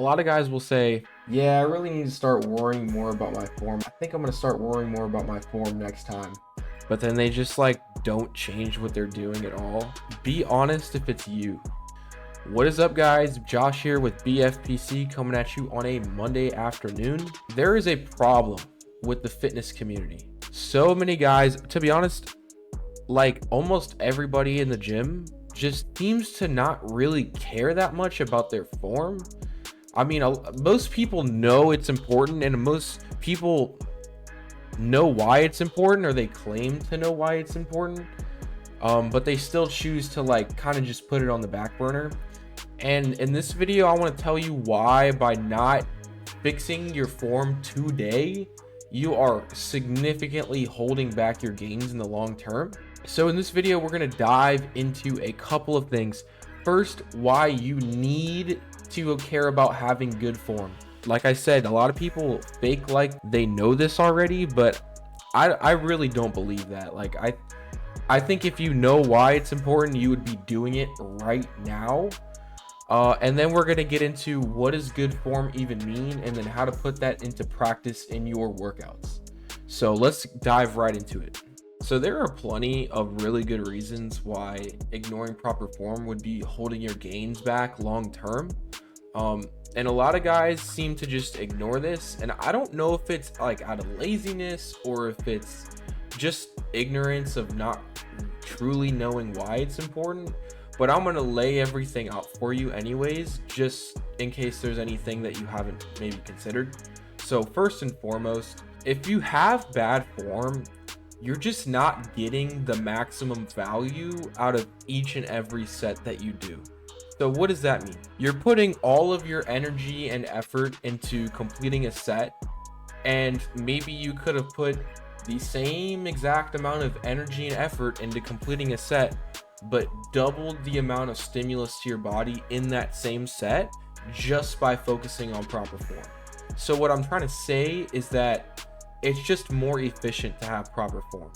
A lot of guys will say, yeah, I really need to start worrying more about my form. I think I'm going to start worrying more about my form next time. But then they just like don't change what they're doing at all. Be honest if it's you. What is up, guys? Josh here with BFPC coming at you on a Monday afternoon. There is a problem with the fitness community. So many guys, to be honest, like almost everybody in the gym just seems to not really care that much about their form. I mean, most people know it's important, and most people know why it's important, or they claim to know why it's important, but they still choose to like kind of just put it on the back burner. And in this video, I want to tell you why by not fixing your form today, you are significantly holding back your gains in the long term. So in this video, we're going to dive into a couple of things. First, why you need to care about having good form. Like I said, a lot of people fake like they know this already, but I really don't believe that. Like I think if you know why it's important, you would be doing it right now. And then we're going to get into what does good form even mean, and then how to put that into practice in your workouts. So let's dive right into it. So there are plenty of really good reasons why ignoring proper form would be holding your gains back long term. And a lot of guys seem to just ignore this, and I don't know if it's like out of laziness or if it's just ignorance of not truly knowing why it's important. But I'm going to lay everything out for you anyways, just in case there's anything that you haven't maybe considered. So first and foremost, if you have bad form, you're just not getting the maximum value out of each and every set that you do. So what does that mean? You're putting all of your energy and effort into completing a set, and maybe you could have put the same exact amount of energy and effort into completing a set, but doubled the amount of stimulus to your body in that same set just by focusing on proper form. So what I'm trying to say is that it's just more efficient to have proper form.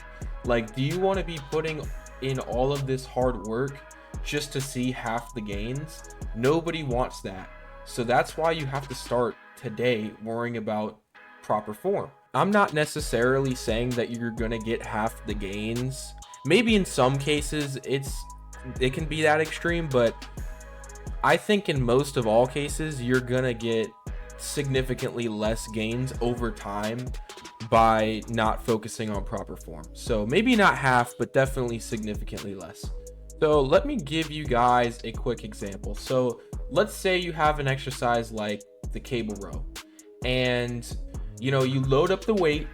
Like, do you want to be putting in all of this hard work just to see half the gains? Nobody wants that. So that's why you have to start today worrying about proper form. I'm not necessarily saying that you're going to get half the gains. Maybe in some cases it can be that extreme, but I think in most of all cases you're gonna get significantly less gains over time by not focusing on proper form. So maybe not half, but definitely significantly less. So let me give you guys a quick example. So let's say you have an exercise like the cable row, and you load up the weight,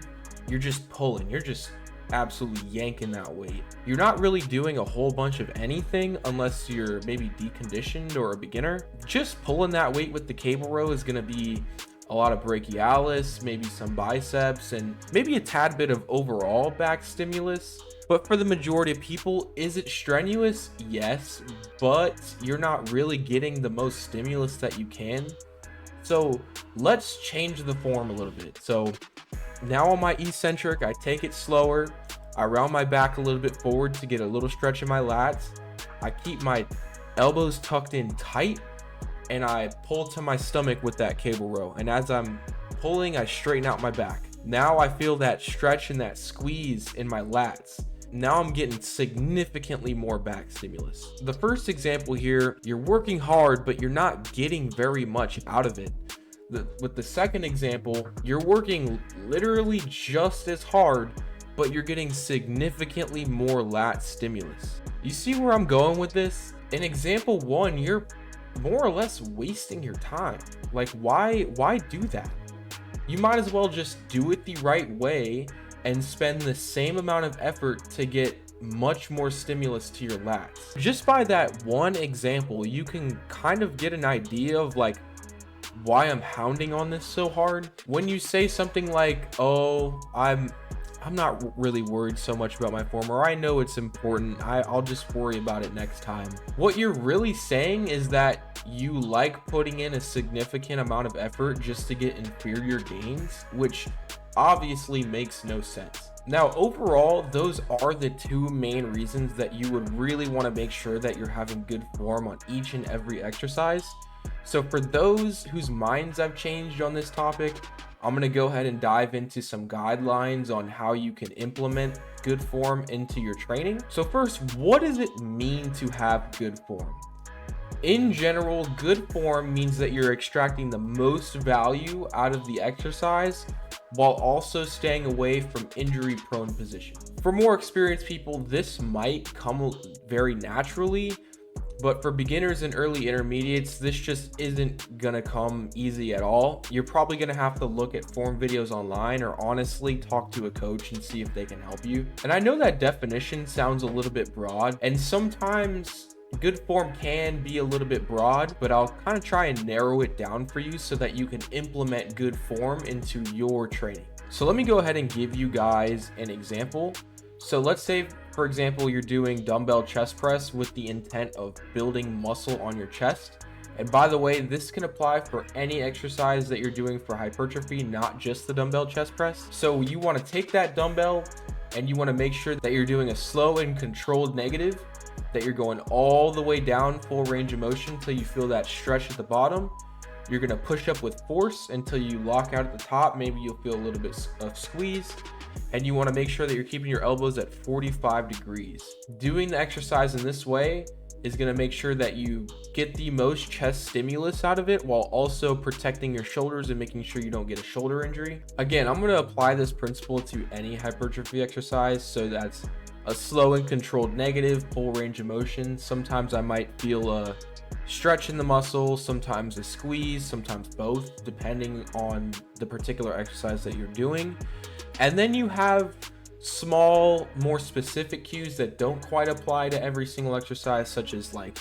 you're just pulling, you're just absolutely yanking that weight. You're not really doing a whole bunch of anything unless you're maybe deconditioned or a beginner. Just pulling that weight with the cable row is going to be a lot of brachialis, maybe some biceps, and maybe a tad bit of overall back stimulus. But for the majority of people, is it strenuous? Yes, but you're not really getting the most stimulus that you can. So let's change the form a little bit. So now on my eccentric, I take it slower. I round my back a little bit forward to get a little stretch in my lats. I keep my elbows tucked in tight, and I pull to my stomach with that cable row. And as I'm pulling, I straighten out my back. Now I feel that stretch and that squeeze in my lats. Now I'm getting significantly more back stimulus. The first example here, you're working hard, but you're not getting very much out of it. With the second example, you're working literally just as hard, but you're getting significantly more lat stimulus. You see where I'm going with this? In example one, you're more or less wasting your time. Like, why do that? You might as well just do it the right way and spend the same amount of effort to get much more stimulus to your lats. Just by that one example, you can kind of get an idea of like why I'm hounding on this so hard. When you say something like, oh, I'm not really worried so much about my form, or I know it's important, I'll just worry about it next time. What you're really saying is that you like putting in a significant amount of effort just to get inferior gains, which obviously makes no sense. Now, overall, those are the two main reasons that you would really want to make sure that you're having good form on each and every exercise. So for those whose minds I've changed on this topic, I'm going to go ahead and dive into some guidelines on how you can implement good form into your training. So first, what does it mean to have good form? In general, good form means that you're extracting the most value out of the exercise while also staying away from injury-prone position. For more experienced people, this might come very naturally, but for beginners and early intermediates, this just isn't gonna come easy at all. You're probably gonna have to look at form videos online or honestly talk to a coach and see if they can help you. And I know that definition sounds a little bit broad, and sometimes good form can be a little bit broad, but I'll kind of try and narrow it down for you so that you can implement good form into your training. So let me go ahead and give you guys an example. So let's say, for example, you're doing dumbbell chest press with the intent of building muscle on your chest. And by the way, this can apply for any exercise that you're doing for hypertrophy, not just the dumbbell chest press. So you want to take that dumbbell and you want to make sure that you're doing a slow and controlled negative, that you're going all the way down full range of motion until you feel that stretch at the bottom. You're going to push up with force until you lock out at the top. Maybe you'll feel a little bit of squeeze. And you want to make sure that you're keeping your elbows at 45 degrees. Doing the exercise in this way is going to make sure that you get the most chest stimulus out of it while also protecting your shoulders and making sure you don't get a shoulder injury. Again, I'm going to apply this principle to any hypertrophy exercise. So that's a slow and controlled negative, full range of motion. Sometimes I might feel a stretch in the muscle, sometimes a squeeze, sometimes both, depending on the particular exercise that you're doing. And then you have small, more specific cues that don't quite apply to every single exercise, such as like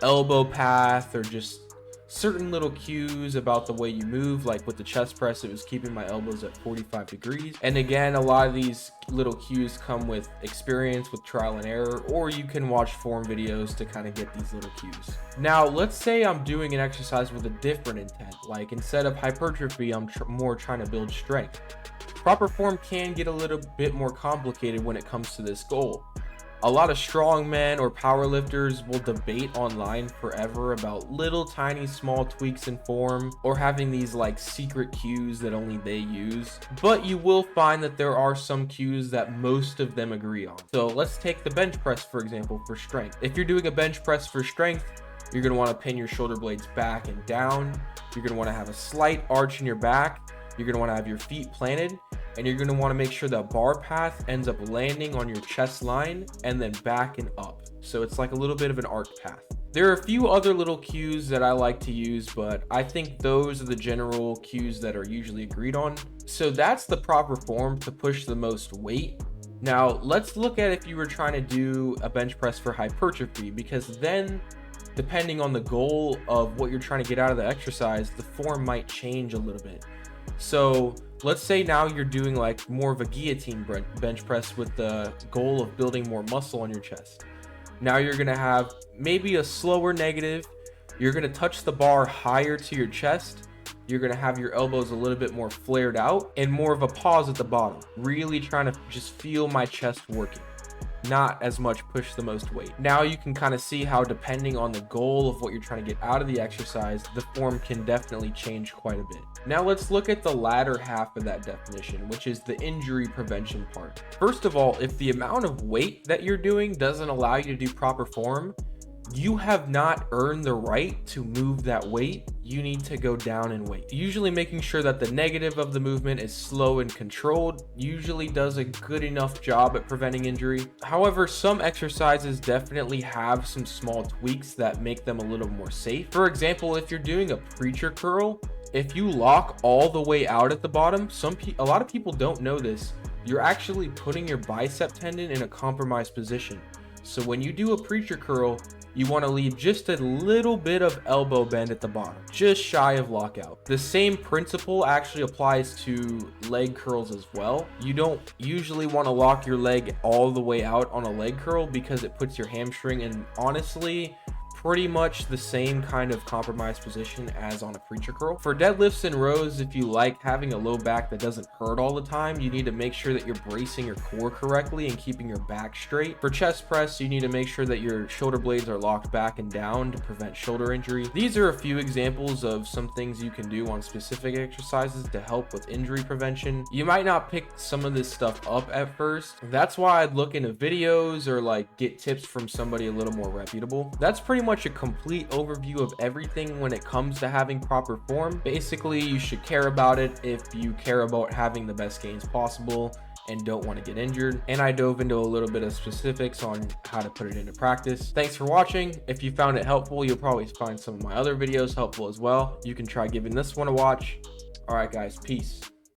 elbow path or just certain little cues about the way you move. Like with the chest press, it was keeping my elbows at 45 degrees. And again, a lot of these little cues come with experience, with trial and error, or you can watch form videos to kind of get these little cues. Now, let's say I'm doing an exercise with a different intent. Like instead of hypertrophy, I'm more trying to build strength. Proper form can get a little bit more complicated when it comes to this goal. A lot of strongmen or powerlifters will debate online forever about little tiny small tweaks in form or having these like secret cues that only they use. But you will find that there are some cues that most of them agree on. So let's take the bench press, for example, for strength. If you're doing a bench press for strength, you're going to want to pin your shoulder blades back and down. You're going to want to have a slight arch in your back. You're going to want to have your feet planted, and you're going to want to make sure that bar path ends up landing on your chest line and then back and up. So it's like a little bit of an arc path. There are a few other little cues that I like to use, but I think those are the general cues that are usually agreed on. So that's the proper form to push the most weight. Now let's look at if you were trying to do a bench press for hypertrophy, because then depending on the goal of what you're trying to get out of the exercise, the form might change a little bit. So let's say now you're doing like more of a guillotine bench press with the goal of building more muscle on your chest. Now you're going to have maybe a slower negative. You're going to touch the bar higher to your chest. You're going to have your elbows a little bit more flared out and more of a pause at the bottom. Really trying to just feel my chest working, not as much push the most weight. Now you can kind of see how, depending on the goal of what you're trying to get out of the exercise, the form can definitely change quite a bit. Now let's look at the latter half of that definition, which is the injury prevention part. First of all, if the amount of weight that you're doing doesn't allow you to do proper form, you have not earned the right to move that weight. You need to go down in weight. Usually making sure that the negative of the movement is slow and controlled usually does a good enough job at preventing injury. However, some exercises definitely have some small tweaks that make them a little more safe. For example, if you're doing a preacher curl, if you lock all the way out at the bottom, a lot of people don't know this, you're actually putting your bicep tendon in a compromised position. So when you do a preacher curl, you want to leave just a little bit of elbow bend at the bottom, just shy of lockout. The same principle actually applies to leg curls as well. You don't usually want to lock your leg all the way out on a leg curl because it puts your hamstring in, honestly, pretty much the same kind of compromised position as on a preacher curl. For deadlifts and rows, if you like having a low back that doesn't hurt all the time, you need to make sure that you're bracing your core correctly and keeping your back straight. For chest press, you need to make sure that your shoulder blades are locked back and down to prevent shoulder injury. These are a few examples of some things you can do on specific exercises to help with injury prevention. You might not pick some of this stuff up at first. That's why I'd look into videos or like get tips from somebody a little more reputable. That's pretty much a complete overview of everything when it comes to having proper form. Basically, you should care about it if you care about having the best gains possible and don't want to get injured. And I dove into a little bit of specifics on how to put it into practice. Thanks for watching. If you found it helpful, you'll probably find some of my other videos helpful as well. You can try giving this one a watch. All right, guys, peace.